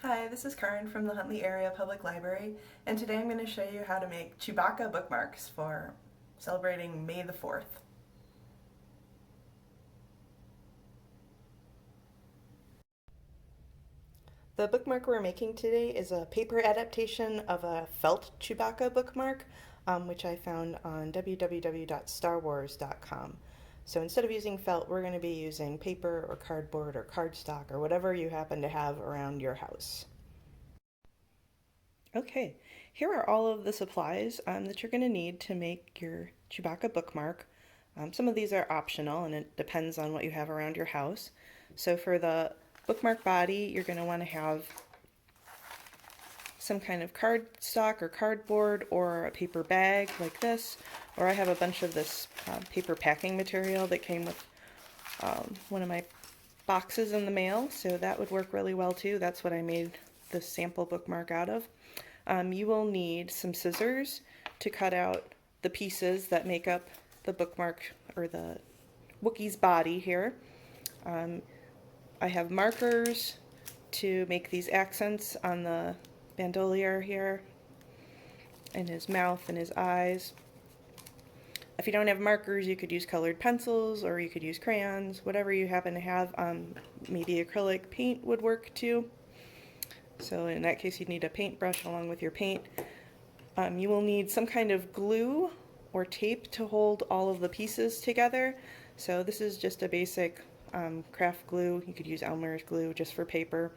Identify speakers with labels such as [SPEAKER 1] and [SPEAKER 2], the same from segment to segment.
[SPEAKER 1] Hi, this is Karin from the Huntley Area Public Library, and today I'm going to show you how to make Chewbacca bookmarks for celebrating May the 4th. The bookmark we're making today is a paper adaptation of a felt Chewbacca bookmark, which I found on www.starwars.com. So instead of using felt, we're going to be using paper or cardboard or cardstock or whatever you happen to have around your house. Okay, here are all of the supplies that you're going to need to make your Chewbacca bookmark. Some of these are optional and it depends on what you have around your house. So for the bookmark body, you're going to want to have some kind of cardstock or cardboard or a paper bag like this, or I have a bunch of this paper packing material that came with one of my boxes in the mail, so that would work really well too. That's what I made the sample bookmark out of. You will need some scissors to cut out the pieces that make up the bookmark or the Wookiee's body here. I have markers to make these accents on the Bandolier here, and his mouth and his eyes. If you don't have markers, you could use colored pencils or you could use crayons, whatever you happen to have. Maybe acrylic paint would work too. So in that case, you'd need a paintbrush along with your paint. You will need some kind of glue or tape to hold all of the pieces together. So this is just a basic craft glue. You could use Elmer's glue just for paper.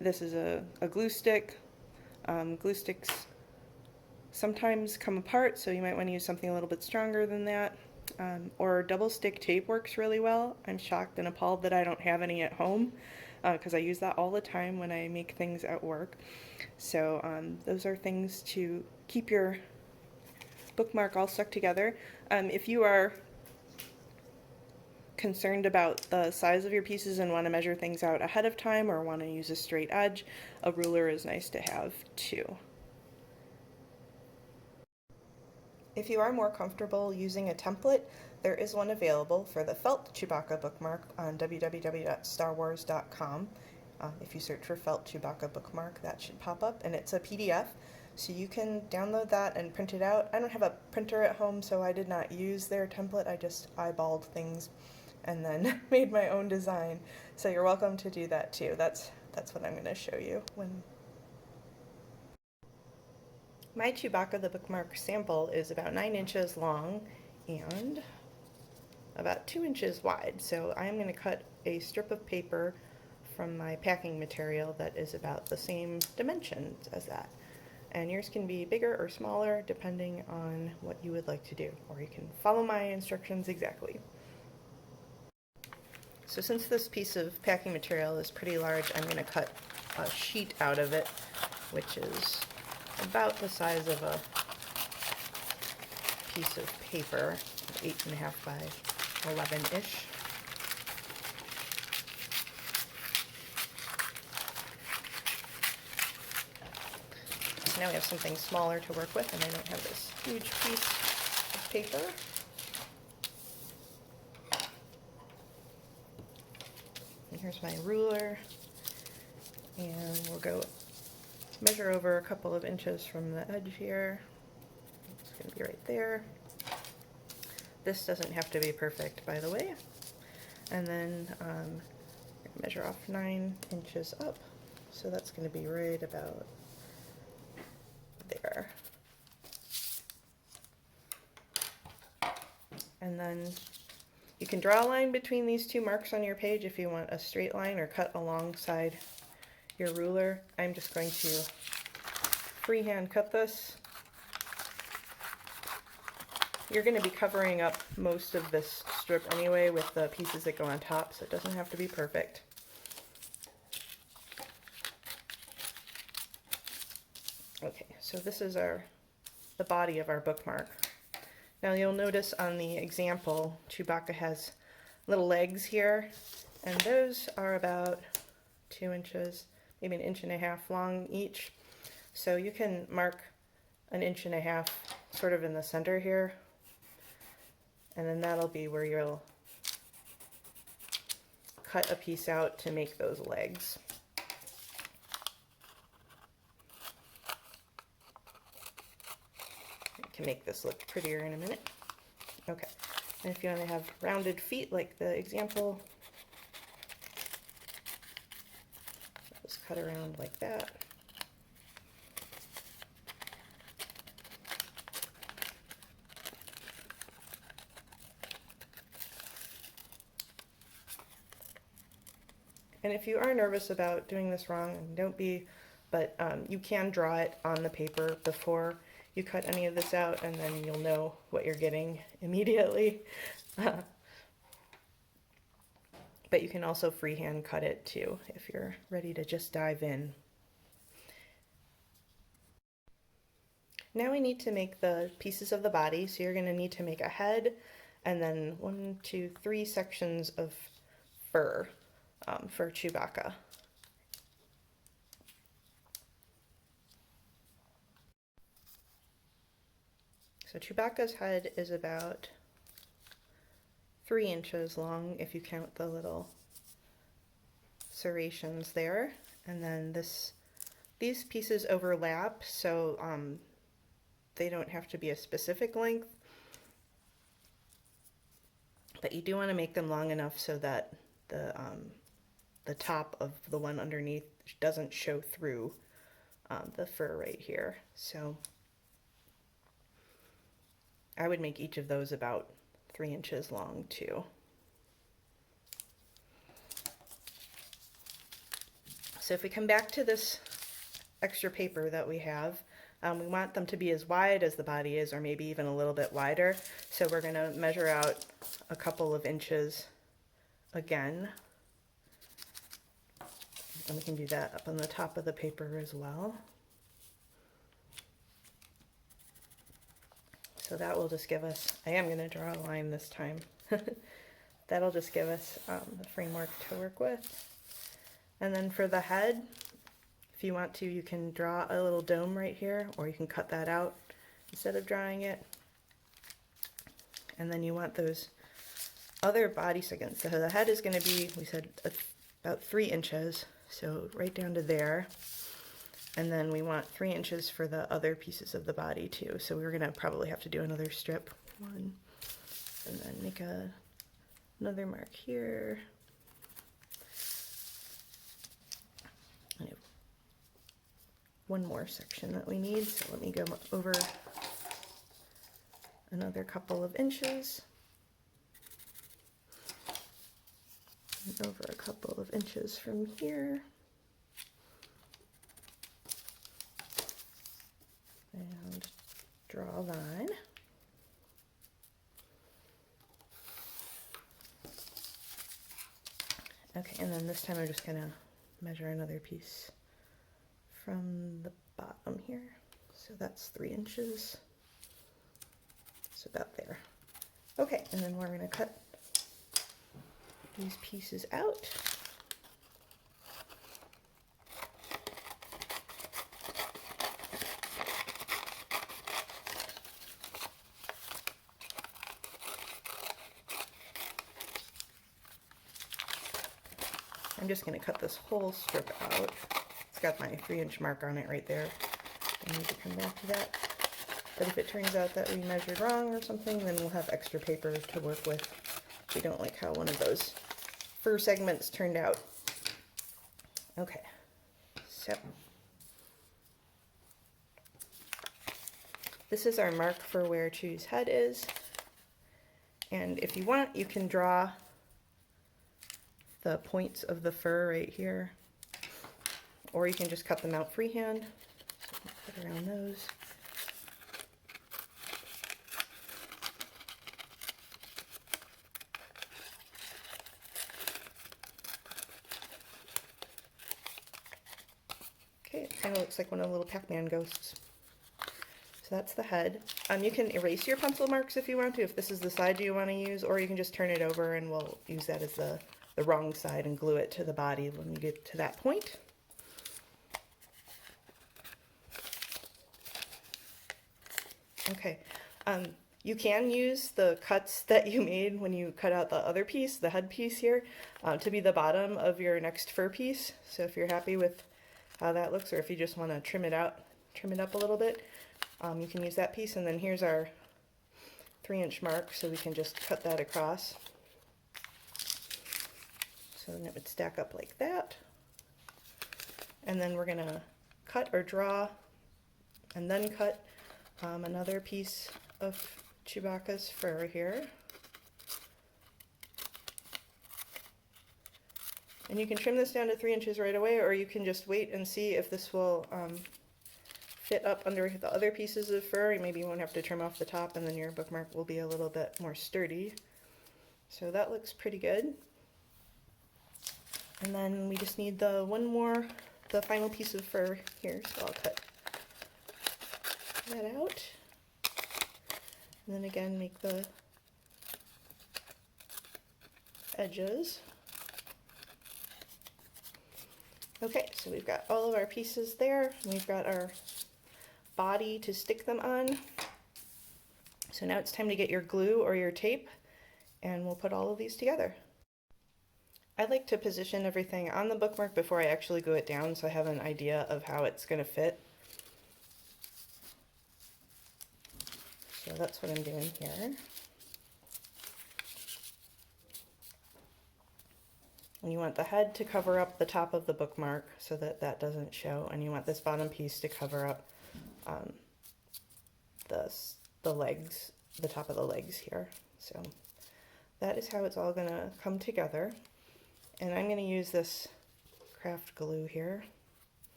[SPEAKER 1] This is a glue stick. Glue sticks sometimes come apart, so you might want to use something a little bit stronger than that. Or double stick tape works really well. I'm shocked and appalled that I don't have any at home, because I use that all the time when I make things at work. So those are things to keep your bookmark all stuck together. If you are concerned about the size of your pieces and want to measure things out ahead of time or want to use a straight edge, a ruler is nice to have too. If you are more comfortable using a template, there is one available for the felt Chewbacca bookmark on www.starwars.com. If you search for felt Chewbacca bookmark, that should pop up, and it's a PDF, so you can download that and print it out. I don't have a printer at home, so I did not use their template. I just eyeballed things and then made my own design. So you're welcome to do that too. That's what I'm going to show you when. My Chewbacca the bookmark sample is about 9 inches long and about 2 inches wide. So I'm going to cut a strip of paper from my packing material that is about the same dimensions as that. And yours can be bigger or smaller depending on what you would like to do, or you can follow my instructions exactly. So since this piece of packing material is pretty large, I'm going to cut a sheet out of it, which is about the size of a piece of paper, 8.5 by 11-ish. So now we have something smaller to work with, and I don't have this huge piece of paper. And here's my ruler, and we'll go measure over a couple of inches from the edge here. It's going to be right there. This doesn't have to be perfect, by the way. And then measure off 9 inches up. So that's going to be right about there. And then you can draw a line between these two marks on your page if you want a straight line, or cut alongside your ruler. I'm just going to freehand cut this. You're going to be covering up most of this strip anyway with the pieces that go on top, so it doesn't have to be perfect. Okay, so this is the body of our bookmark. Now you'll notice on the example, Chewbacca has little legs here, and those are about 2 inches, maybe 1.5 inches long each. So you can mark 1.5 inches sort of in the center here, and then that'll be where you'll cut a piece out to make those legs. can make this look prettier in a minute. Okay, and if you want to have rounded feet like the example, just cut around like that. And if you are nervous about doing this wrong, don't be, but you can draw it on the paper before you cut any of this out, and then you'll know what you're getting immediately. But you can also freehand cut it too if you're ready to just dive in. Now we need to make the pieces of the body, so you're going to need to make a head and then 1, 2, 3 sections of fur for Chewbacca. So Chewbacca's head is about 3 inches long if you count the little serrations there, and then these pieces overlap, so they don't have to be a specific length, but you do want to make them long enough so that the top of the one underneath doesn't show through the fur right here. So I would make each of those about 3 inches long too. So if we come back to this extra paper that we have, we want them to be as wide as the body is, or maybe even a little bit wider. So we're going to measure out a couple of inches again. And we can do that up on the top of the paper as well. So that will just give us, I am going to draw a line this time. That'll just give us the framework to work with. And then for the head, if you want to, you can draw a little dome right here, or you can cut that out instead of drawing it. And then you want those other body segments. So the head is going to be, we said, about 3 inches, so right down to there. And then we want 3 inches for the other pieces of the body too. So we're going to probably have to do another strip, 1, and then make another mark here. I have one more section that we need, so let me go over another couple of inches. And over a couple of inches from here. And draw a line. Okay, and then this time I'm just going to measure another piece from the bottom here. So that's 3 inches. So about there. Okay, and then we're going to cut these pieces out. I'm just going to cut this whole strip out. It's got my 3-inch mark on it right there. I need to come back to that. But if it turns out that we measured wrong or something, then we'll have extra paper to work with if we don't like how one of those fur segments turned out. Okay, so this is our mark for where Chew's head is. And if you want, you can draw the points of the fur right here, or you can just cut them out freehand. So put around those. Okay, it kind of looks like one of the little Pac-Man ghosts. So that's the head. You can erase your pencil marks if you want to, if this is the side you want to use, or you can just turn it over and we'll use that as the wrong side and glue it to the body when we get to that point. Okay, you can use the cuts that you made when you cut out the other piece, the head piece here, to be the bottom of your next fur piece. So if you're happy with how that looks, or if you just want to trim it out, trim it up a little bit, You can use that piece, and then here's our 3-inch mark, so we can just cut that across. So then it would stack up like that. And then we're gonna cut or draw and then cut another piece of Chewbacca's fur here. And you can trim this down to 3 inches right away, or you can just wait and see if this will fit up under the other pieces of fur. Maybe you won't have to trim off the top, and then your bookmark will be a little bit more sturdy. So that looks pretty good. And then we just need the final piece of fur here, so I'll cut that out. And then again, make the edges. Okay, so we've got all of our pieces there. We've got our body to stick them on. So now it's time to get your glue or your tape, and we'll put all of these together. I like to position everything on the bookmark before I actually glue it down, so I have an idea of how it's going to fit. So that's what I'm doing here. And you want the head to cover up the top of the bookmark so that that doesn't show, and you want this bottom piece to cover up the legs, the top of the legs here. So that is how it's all going to come together. And I'm going to use this craft glue here.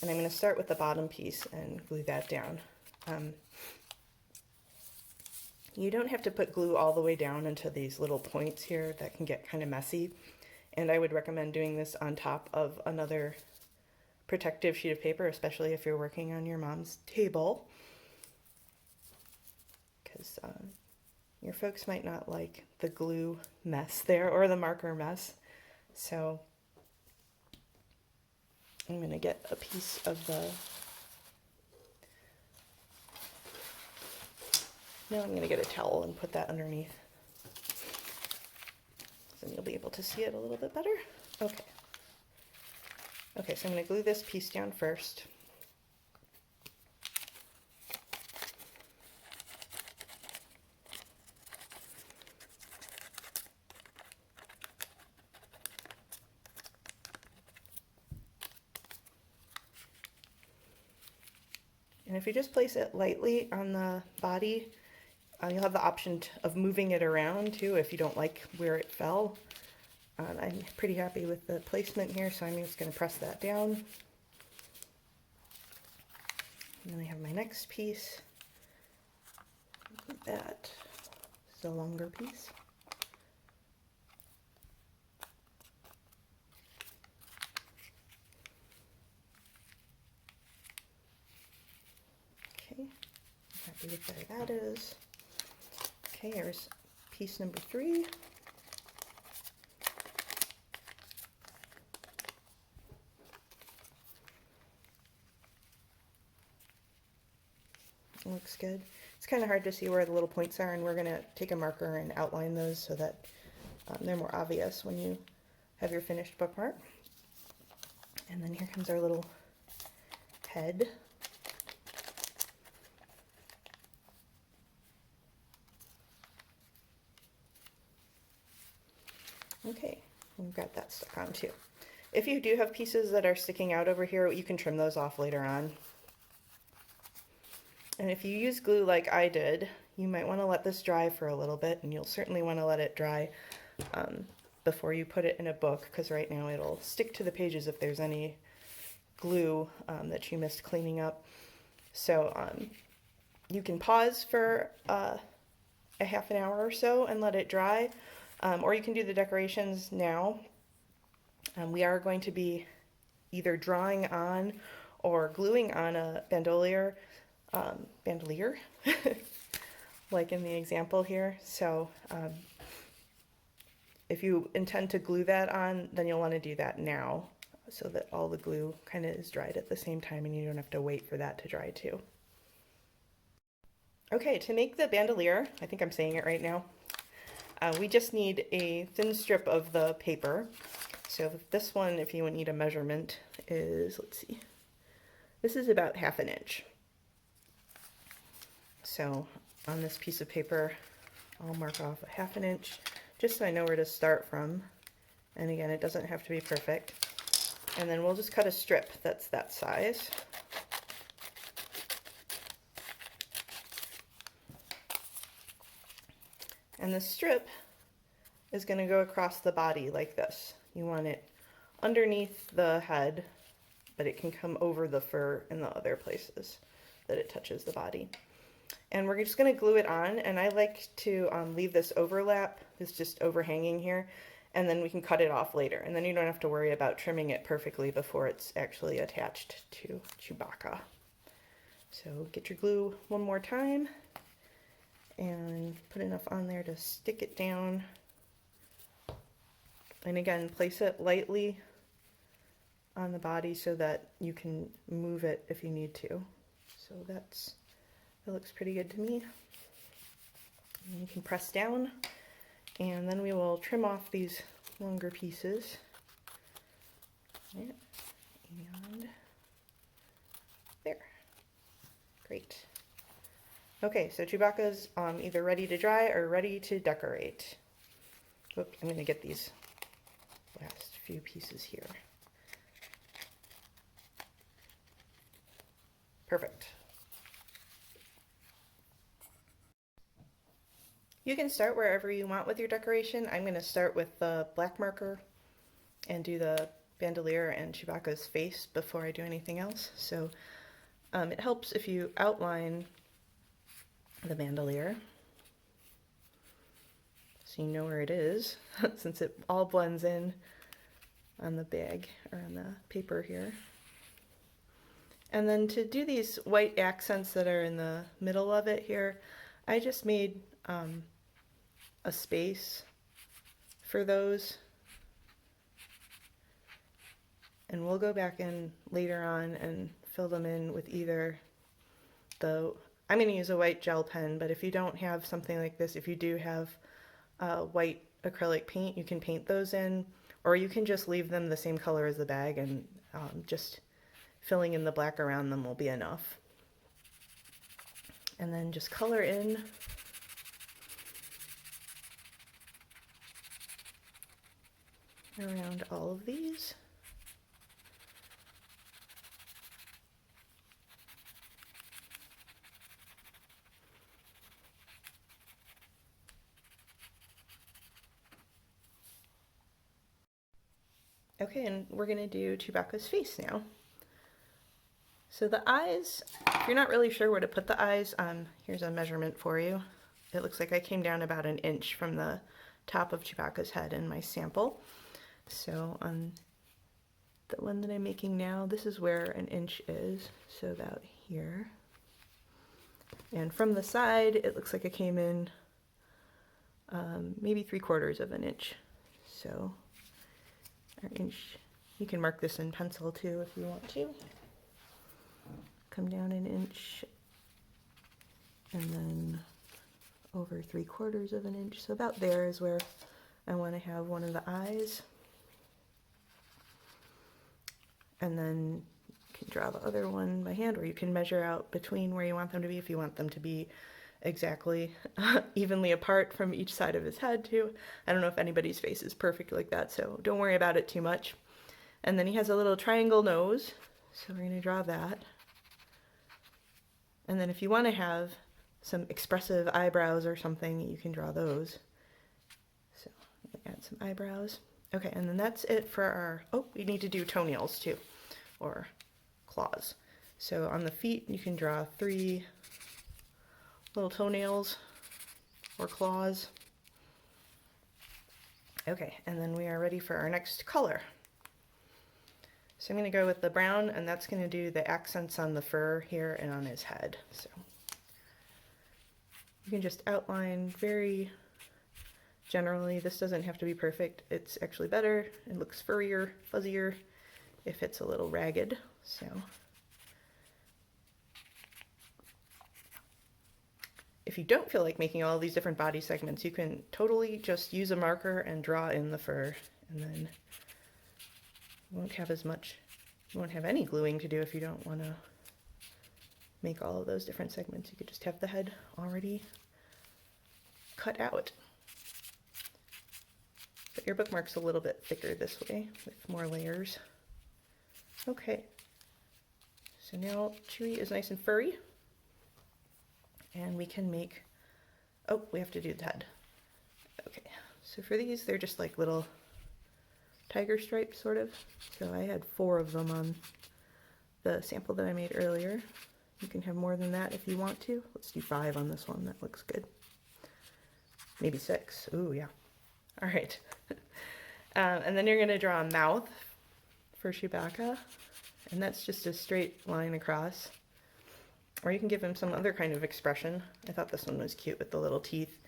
[SPEAKER 1] And I'm going to start with the bottom piece and glue that down. You don't have to put glue all the way down into these little points here. That can get kind of messy. And I would recommend doing this on top of another protective sheet of paper, especially if you're working on your mom's table, because your folks might not like the glue mess there or the marker mess. So I'm going to get a piece of the, now I'm going to get a towel and put that underneath. So you'll be able to see it a little bit better. Okay. Okay, so I'm going to glue this piece down first. And if you just place it lightly on the body, you'll have the option of moving it around too if you don't like where it fell. I'm pretty happy with the placement here, so I'm just going to press that down. And then I have my next piece. That is a longer piece. Okay, happy with where that is. Okay, here's piece number 3. Looks good. It's kind of hard to see where the little points are, and we're going to take a marker and outline those so that they're more obvious when you have your finished bookmark. And then here comes our little head. Okay, we've got that stuck on too. If you do have pieces that are sticking out over here, you can trim those off later on. And if you use glue like I did, you might want to let this dry for a little bit, and you'll certainly want to let it dry before you put it in a book, because right now it'll stick to the pages if there's any glue that you missed cleaning up. So you can pause for a half an hour or so and let it dry, or you can do the decorations now. We are going to be either drawing on or gluing on a bandolier, like in the example here. So if you intend to glue that on, then you'll want to do that now so that all the glue kind of is dried at the same time and you don't have to wait for that to dry too. Okay, to make the bandolier, I think I'm saying it right now, we just need a thin strip of the paper. So this one, if you need a measurement, is, let's see, This is about 1/2 inch. So on this piece of paper, I'll mark off 1/2 inch just so I know where to start from. And again, it doesn't have to be perfect. And then we'll just cut a strip that's that size. And the strip is going to go across the body like this. You want it underneath the head, but it can come over the fur in the other places that it touches the body. And we're just going to glue it on, and I like to leave this overlap, this just overhanging here, and then we can cut it off later. And then you don't have to worry about trimming it perfectly before it's actually attached to Chewbacca. So get your glue one more time and put enough on there to stick it down. And again, place it lightly on the body so that you can move it if you need to. So that looks pretty good to me. And you can press down, and then we will trim off these longer pieces. Yeah. And there. Great. Okay, so Chewbacca's either ready to dry or ready to decorate. Oops, I'm going to get these last few pieces here. Perfect. You can start wherever you want with your decoration. I'm going to start with the black marker and do the Bandolier and Chewbacca's face before I do anything else. So it helps if you outline the Bandolier so you know where it is, since it all blends in on the bag or on the paper here. And then to do these white accents that are in the middle of it here, I just made a space for those, and we'll go back in later on and fill them in with either I'm going to use a white gel pen, but if you don't have something like this, if you do have white acrylic paint, you can paint those in, or you can just leave them the same color as the bag, and just filling in the black around them will be enough. And then just color in around all of these. Okay, and we're going to do Chewbacca's face now. So the eyes, if you're not really sure where to put the eyes, here's a measurement for you. It looks like I came down about 1 inch from the top of Chewbacca's head in my sample. So on the one that I'm making now, this is where 1 inch is, so about here. And from the side, it looks like I came in maybe 3/4 of an inch. So our inch, you can mark this in pencil too if you want to. Come down 1 inch, and then over 3/4 of an inch. So about there is where I want to have one of the eyes. And then you can draw the other one by hand, or you can measure out between where you want them to be if you want them to be exactly evenly apart from each side of his head too. I don't know if anybody's face is perfect like that, so don't worry about it too much. And then he has a little triangle nose, so we're going to draw that. And then if you want to have some expressive eyebrows or something, you can draw those. So add some eyebrows. Okay, and then that's it for our, oh, we need to do toenails too, or claws. So on the feet, you can draw 3 little toenails or claws. Okay, and then we are ready for our next color. So I'm going to go with the brown, and that's going to do the accents on the fur here and on his head. So you can just outline very generally. This doesn't have to be perfect. It's actually better. It looks furrier, fuzzier if it's a little ragged. So if you don't feel like making all these different body segments, you can totally just use a marker and draw in the fur, and then you won't have as much, you won't have any gluing to do if you don't want to make all of those different segments. You could just have the head already cut out. But your bookmark's a little bit thicker this way with more layers. Okay, so now Chewy is nice and furry, and we can make, oh, we have to do the head. Okay, so for these, they're just like little tiger stripes, sort of. So I had 4 of them on the sample that I made earlier. You can have more than that if you want to. Let's do 5 on this one, that looks good. Maybe 6, ooh, yeah. All right. And then you're gonna draw a mouth for Chewbacca, and that's just a straight line across. Or you can give him some other kind of expression. I thought this one was cute with the little teeth.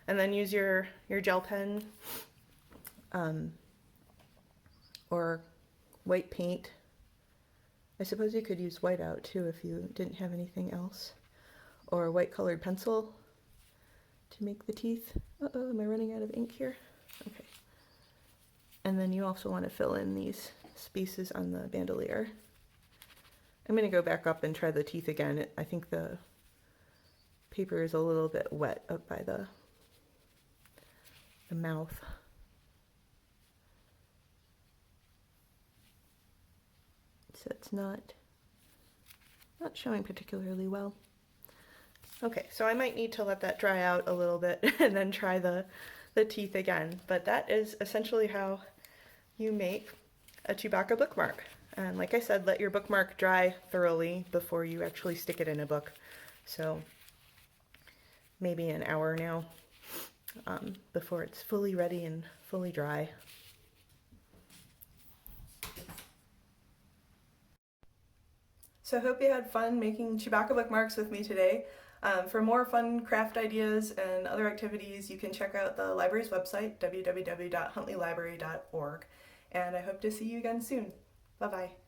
[SPEAKER 1] And then use your gel pen or white paint. I suppose you could use whiteout too if you didn't have anything else. Or white colored pencil to make the teeth. Uh-oh, am I running out of ink here? Okay. And then you also want to fill in these spaces on the bandolier. I'm going to go back up and try the teeth again. I think the paper is a little bit wet up by the mouth. So it's not showing particularly well. Okay, so I might need to let that dry out a little bit and then try the teeth again. But that is essentially how you make a Chewbacca bookmark. And like I said, let your bookmark dry thoroughly before you actually stick it in a book. So maybe an hour now before it's fully ready and fully dry. So I hope you had fun making Chewbacca bookmarks with me today. For more fun craft ideas and other activities, you can check out the library's website, www.huntleylibrary.org. And I hope to see you again soon. Bye-bye.